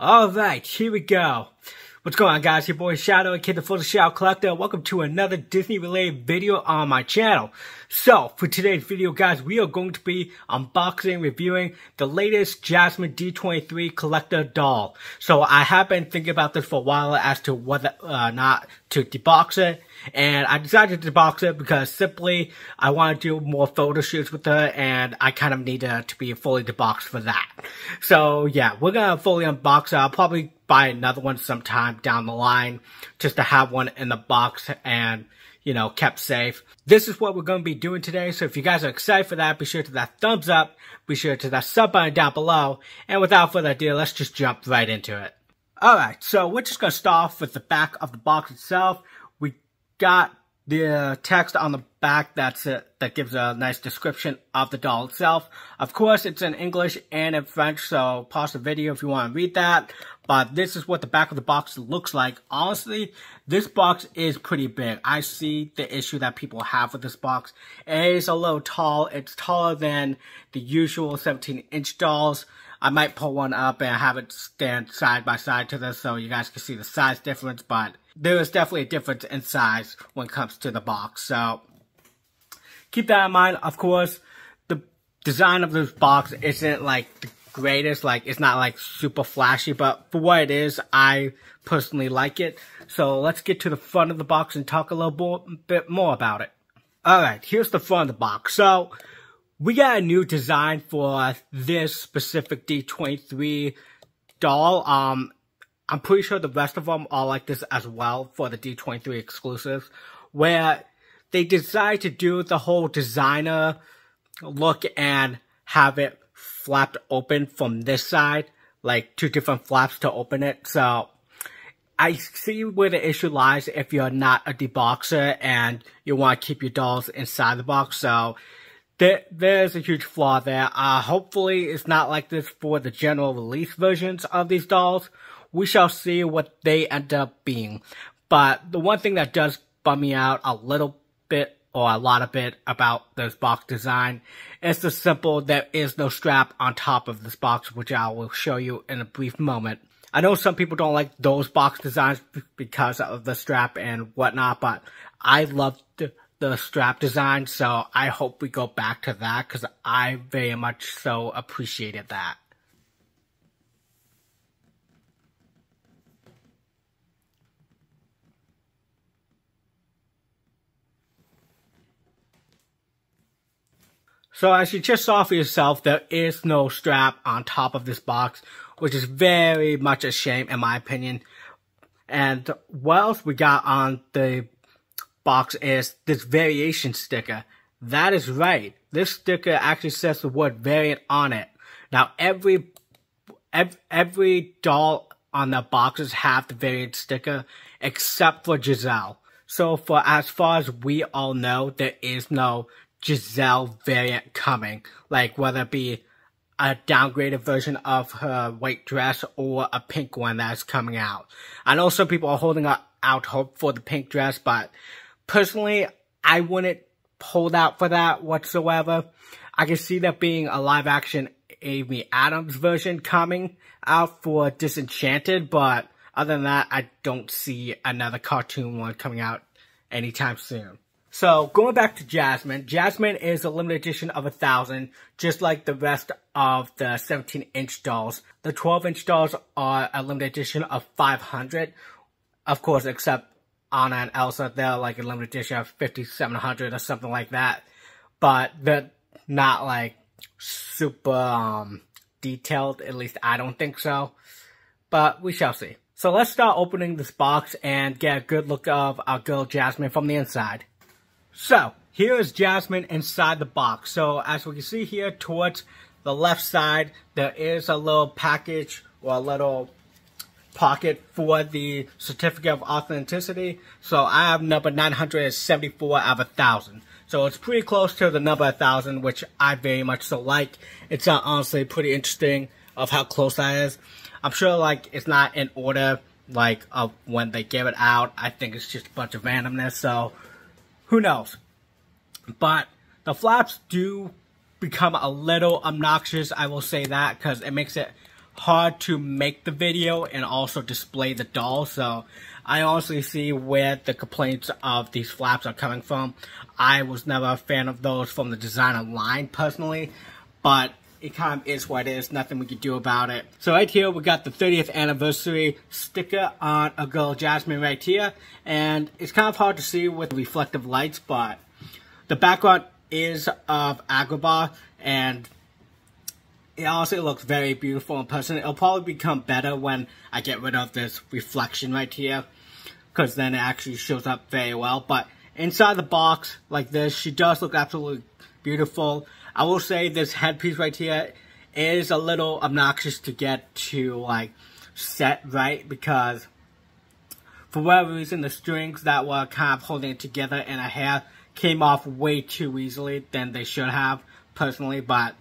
Alright, here we go. What's going on, guys? Your boy Shadow, Kid the Full Shadow Collector. Welcome to another Disney related video on my channel. So, for today's video, guys, we are going to be unboxing, reviewing the latest Jasmine D23 collector doll. So, I have been thinking about this for a while as to whether or not to debox it. And I decided to debox it because simply I want to do more photo shoots with her, and I kind of need her to be fully deboxed for that. So yeah, we're gonna fully unbox it. I'll probably buy another one sometime down the line just to have one in the box and, you know, kept safe. This is what we're gonna be doing today. So if you guys are excited for that, be sure to that thumbs up, be sure to that sub button down below, and without further ado, let's just jump right into it. Alright, so we're just gonna start off with the back of the box itself. Got the text on the back that gives a nice description of the doll itself. Of course, it's in English and in French, so pause the video if you want to read that. But this is what the back of the box looks like. Honestly, this box is pretty big. I see the issue that people have with this box. It is a little tall. It's taller than the usual 17-inch dolls. I might pull one up and have it stand side by side to this so you guys can see the size difference, but there is definitely a difference in size when it comes to the box. So keep that in mind. Of course, the design of this box isn't like the greatest, like it's not like super flashy, but for what it is, I personally like it. So let's get to the front of the box and talk a little bit more about it. Alright, here's the front of the box. So we got a new design for this specific D23 doll. I'm pretty sure the rest of them are like this as well for the D23 exclusives, where they decide to do the whole designer look and have it flapped open from this side, like two different flaps to open it. So I see where the issue lies if you're not a deboxer and you want to keep your dolls inside the box. So there's a huge flaw there. Hopefully it's not like this for the general release versions of these dolls. We shall see what they end up being. But the one thing that does bum me out a little bit or a lot of bit about this box design is the simple there is no strap on top of this box, which I will show you in a brief moment. I know some people don't like those box designs because of the strap and whatnot, but I love the strap design, so I hope we go back to that because I very much so appreciated that. So as you just saw for yourself, there is no strap on top of this box, which is very much a shame in my opinion. And what else we got on the box is this variation sticker. That is right. This sticker actually says the word variant on it. Now every doll on the boxes have the variant sticker except for Giselle. So for as far as we all know, there is no Giselle variant coming, like whether it be a downgraded version of her white dress or a pink one that's coming out. I know some people are holding out hope for the pink dress, but personally, I wouldn't hold out for that whatsoever. I can see there being a live action Amy Adams version coming out for Disenchanted, but other than that, I don't see another cartoon one coming out anytime soon. So, going back to Jasmine, Jasmine is a limited edition of 1,000, just like the rest of the 17-inch dolls. The 12-inch dolls are a limited edition of 500, of course, except Anna and Elsa, they're like a limited edition of 5,700 or something like that. But they're not like super detailed, at least I don't think so. But we shall see. So let's start opening this box and get a good look of our girl Jasmine from the inside. So, here is Jasmine inside the box. So, as we can see here towards the left side, there is a little package or a little pocket for the certificate of authenticity. So, I have number 974 out of 1,000. So, it's pretty close to the number 1,000, which I very much so like. It's honestly pretty interesting of how close that is. I'm sure, like, it's not in order, like, of when they give it out. I think it's just a bunch of randomness, so who knows? But the flaps do become a little obnoxious, I will say that, because it makes it hard to make the video and also display the doll, so I honestly see where the complaints of these flaps are coming from. I was never a fan of those from the designer line personally, but it kind of is what it is, nothing we can do about it. So right here we got the 30th anniversary sticker on a girl Jasmine right here, and it's kind of hard to see with reflective lights, but the background is of Agrabah, and it honestly looks very beautiful in person. It'll probably become better when I get rid of this reflection right here, because then it actually shows up very well. But inside the box like this, she does look absolutely beautiful. I will say this headpiece right here is a little obnoxious to get to like set right, because for whatever reason the strings that were kind of holding it together and her hair came off way too easily than they should have personally, but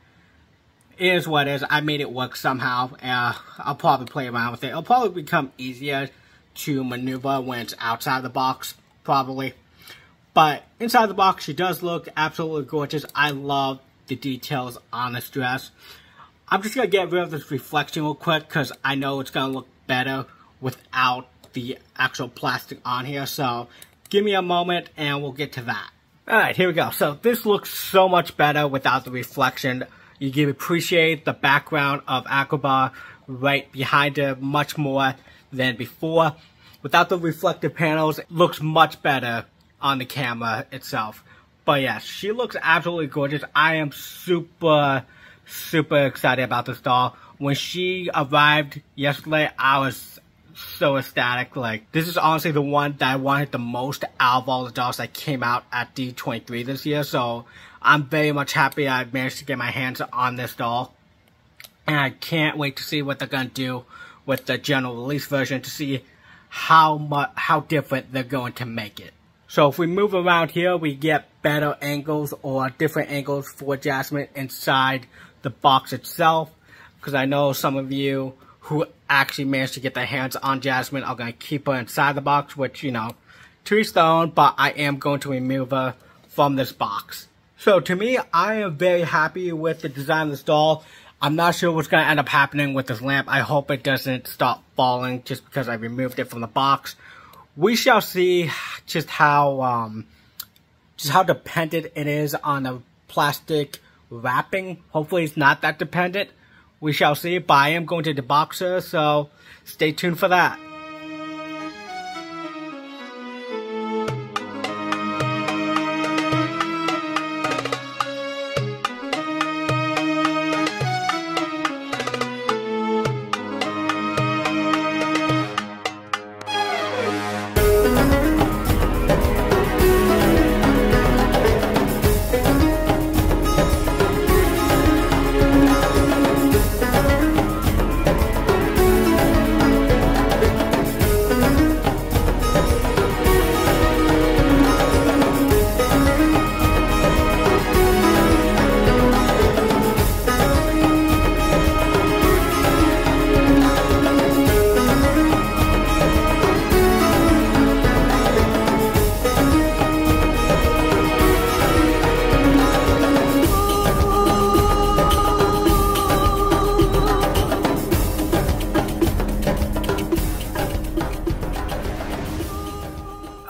it is what it is. I made it work somehow. I'll probably play around with it. It'll probably become easier to maneuver when it's outside the box, probably. But inside the box, she does look absolutely gorgeous. I love the details on this dress. I'm just going to get rid of this reflection real quick because I know it's going to look better without the actual plastic on here. So give me a moment and we'll get to that. Alright, here we go. So this looks so much better without the reflection. You can appreciate the background of Agrabah right behind her much more than before. Without the reflective panels, it looks much better on the camera itself. But yes, she looks absolutely gorgeous. I am super excited about this doll. When she arrived yesterday, I was so ecstatic. Like, this is honestly the one that I wanted the most out of all the dolls that came out at D23 this year. So I'm very much happy I managed to get my hands on this doll. And I can't wait to see what they're going to do with the general release version, to see how different they're going to make it. So if we move around here, we get better angles or different angles for Jasmine inside the box itself. Because I know some of you who actually managed to get their hands on Jasmine are going to keep her inside the box, which, you know, to each their own, but I am going to remove her from this box. So to me, I am very happy with the design of this doll. I'm not sure what's going to end up happening with this lamp. I hope it doesn't stop falling just because I removed it from the box. We shall see just how dependent it is on the plastic wrapping. Hopefully it's not that dependent. We shall see, but I am going to debox her, so stay tuned for that.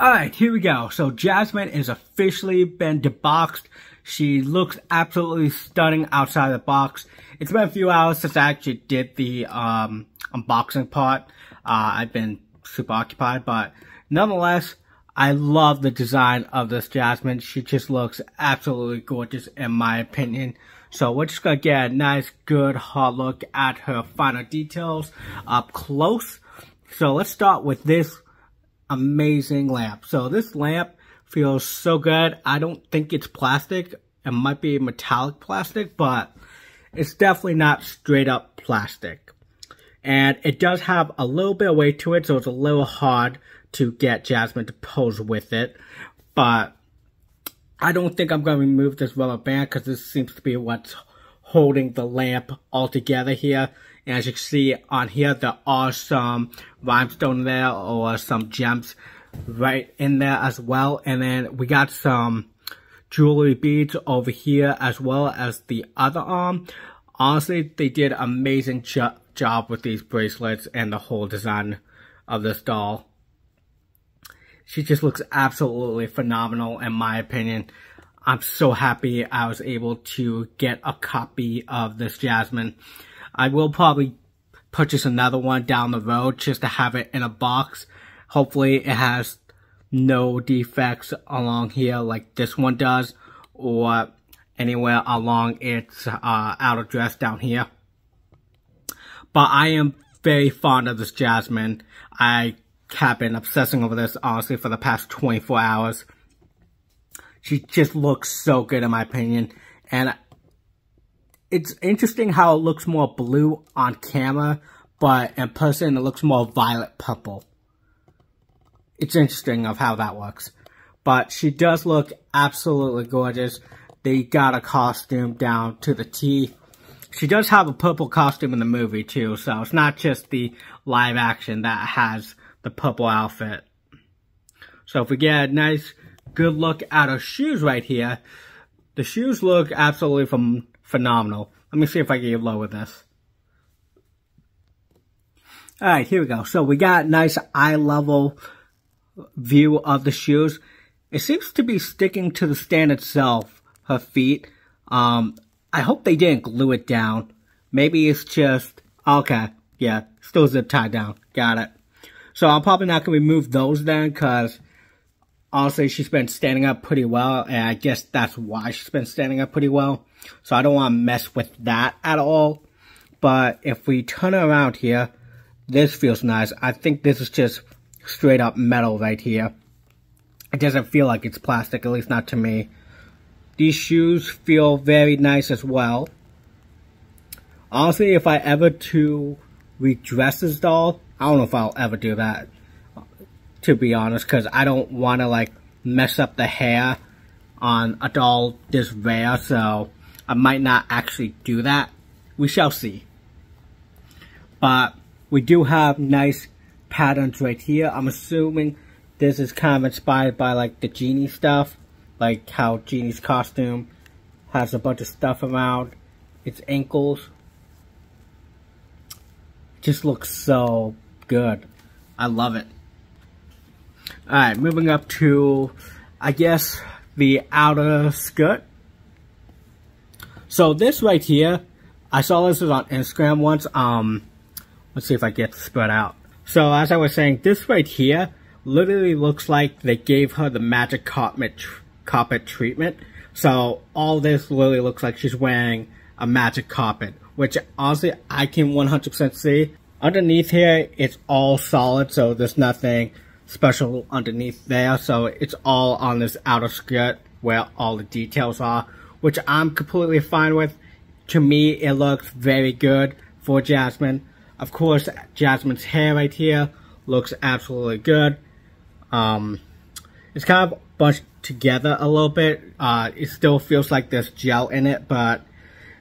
Alright, here we go. So Jasmine is officially been deboxed. She looks absolutely stunning outside the box. It's been a few hours since I actually did the unboxing part. I've been super occupied, but nonetheless, I love the design of this Jasmine. She just looks absolutely gorgeous in my opinion. So we're just gonna get a nice, good, hard look at her final details up close. So let's start with this amazing lamp. So this lamp feels so good. I don't think it's plastic. It might be metallic plastic, but it's definitely not straight up plastic. And it does have a little bit of weight to it, so it's a little hard to get Jasmine to pose with it. But I don't think I'm going to remove this rubber band because this seems to be what's holding the lamp all together here. And as you can see on here, there are some rhinestone there or some gems right in there as well. And then we got some jewelry beads over here as well as the other arm. Honestly, they did an amazing job job with these bracelets and the whole design of this doll. She just looks absolutely phenomenal in my opinion. I'm so happy I was able to get a copy of this Jasmine. I will probably purchase another one down the road just to have it in a box. Hopefully it has no defects along here like this one does, or anywhere along its outer dress down here. But I am very fond of this Jasmine. I have been obsessing over this honestly for the past 24 hours. She just looks so good in my opinion, and it's interesting how it looks more blue on camera, but in person it looks more violet purple. It's interesting of how that works. But she does look absolutely gorgeous. They got a costume down to the T. She does have a purple costume in the movie too, so it's not just the live action that has the purple outfit. So if we get a nice good look at her shoes right here, the shoes look absolutely phenomenal. Let me see if I can lower this. Alright, here we go. So we got a nice eye level view of the shoes. It seems to be sticking to the stand itself, her feet. I hope they didn't glue it down. Maybe it's just, okay, yeah, still zip tied down. Got it. So I'm probably not going to remove those then, because honestly she's been standing up pretty well, and I guess that's why she's been standing up pretty well. So I don't want to mess with that at all. But if we turn her around here, this feels nice. I think this is just straight up metal right here. It doesn't feel like it's plastic, at least not to me. These shoes feel very nice as well. Honestly, if I ever to redress this doll, I don't know if I'll ever do that, to be honest, because I don't want to like mess up the hair on a doll this rare, so I might not actually do that. We shall see. But we do have nice patterns right here. I'm assuming this is kind of inspired by like the Genie stuff, like how Genie's costume has a bunch of stuff around its ankles. Just looks so good. I love it. Alright, moving up to, I guess, the outer skirt. So this right here, I saw this on Instagram once. Let's see if I get the spread out. So as I was saying, this right here literally looks like they gave her the magic carpet treatment. So all this literally looks like she's wearing a magic carpet, which honestly I can 100% see. Underneath here, it's all solid, so there's nothing special underneath there. So it's all on this outer skirt where all the details are, which I'm completely fine with. To me, it looks very good for Jasmine. Of course, Jasmine's hair right here looks absolutely good. It's kind of bunched together a little bit. It still feels like there's gel in it, but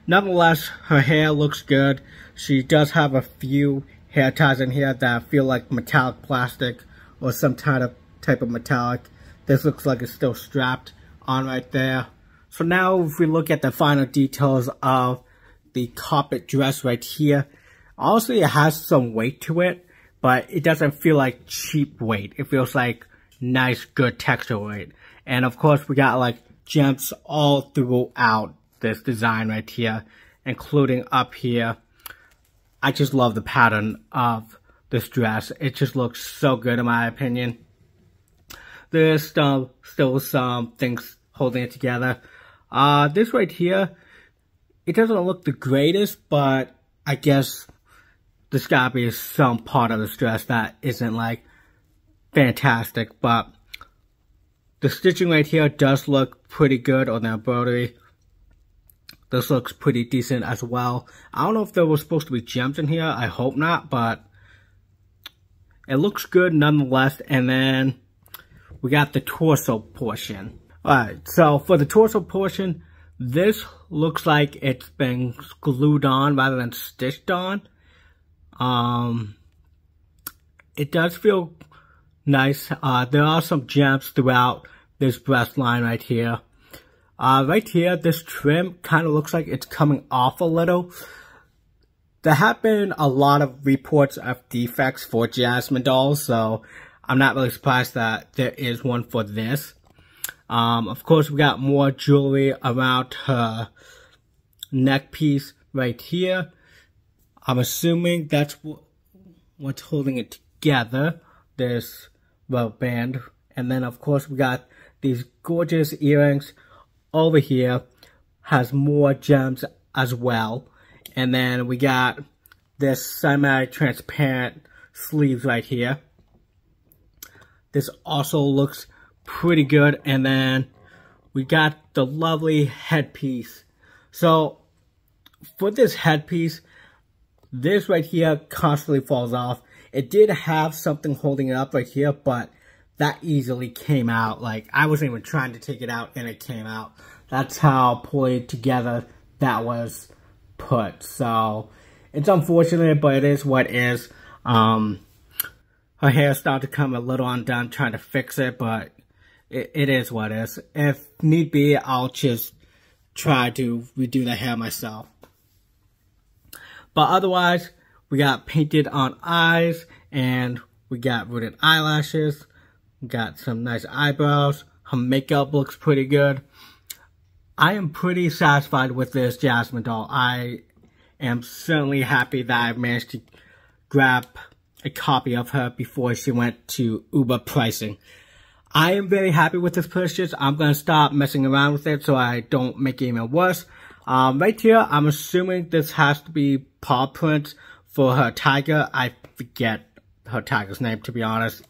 nonetheless, her hair looks good. She does have a few hair ties in here that feel like metallic plastic or some type of metallic. This looks like it's still strapped on right there. So now if we look at the final details of the carpet dress right here, honestly it has some weight to it, but it doesn't feel like cheap weight. It feels like nice, good texture weight. And of course we got like gems all throughout this design right here, including up here. I just love the pattern of this dress. It just looks so good in my opinion. There's still some things holding it together. This right here, it doesn't look the greatest, but I guess there's gotta be some part of this dress that isn't like fantastic, but the stitching right here does look pretty good on the embroidery. This looks pretty decent as well. I don't know if there was supposed to be gems in here. I hope not, but it looks good nonetheless. And then we got the torso portion. Alright, so for the torso portion, this looks like it's been glued on rather than stitched on. It does feel nice. There are some gems throughout this breast line right here. Right here, this trim kind of looks like it's coming off a little. there have been a lot of reports of defects for Jasmine dolls, so I'm not really surprised that there is one for this. Of course, we got more jewelry around her neck piece right here. I'm assuming that's what's holding it together, this rubber band. And then, of course, we got these gorgeous earrings over here. Has more gems as well. And then we got this semi-transparent sleeves right here. This also looks pretty good. And then we got the lovely headpiece. So for this headpiece, this right here constantly falls off. It did have something holding it up right here, but that easily came out. Like, I wasn't even trying to take it out and it came out. That's how poorly together that was put. So it's unfortunate, but it is what it is. Her hair started to come a little undone, trying to fix it, but it is what it is. If need be, I'll just try to redo the hair myself. But otherwise, we got painted on eyes, and we got rooted eyelashes. We got some nice eyebrows. Her makeup looks pretty good. I am pretty satisfied with this Jasmine doll. I am certainly happy that I managed to grab a copy of her before she went to Uber pricing. I am very happy with this purchase. I'm going to stop messing around with it so I don't make it even worse. Right here, I'm assuming this has to be paw prints for her tiger. I forget her tiger's name, to be honest.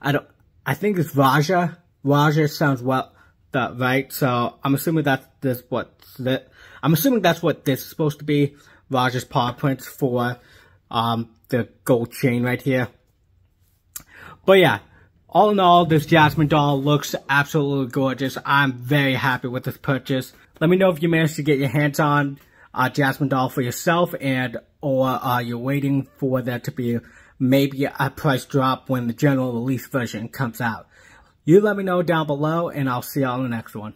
I think it's Raja. Raja sounds right. So I'm assuming I'm assuming that's what this is supposed to be. Raja's paw prints for the gold chain right here. But yeah, all in all, this Jasmine doll looks absolutely gorgeous. I'm very happy with this purchase. Let me know if you managed to get your hands on a Jasmine doll for yourself, or you're waiting for there to be maybe a price drop when the general release version comes out. You let me know down below, and I'll see y'all in the next one.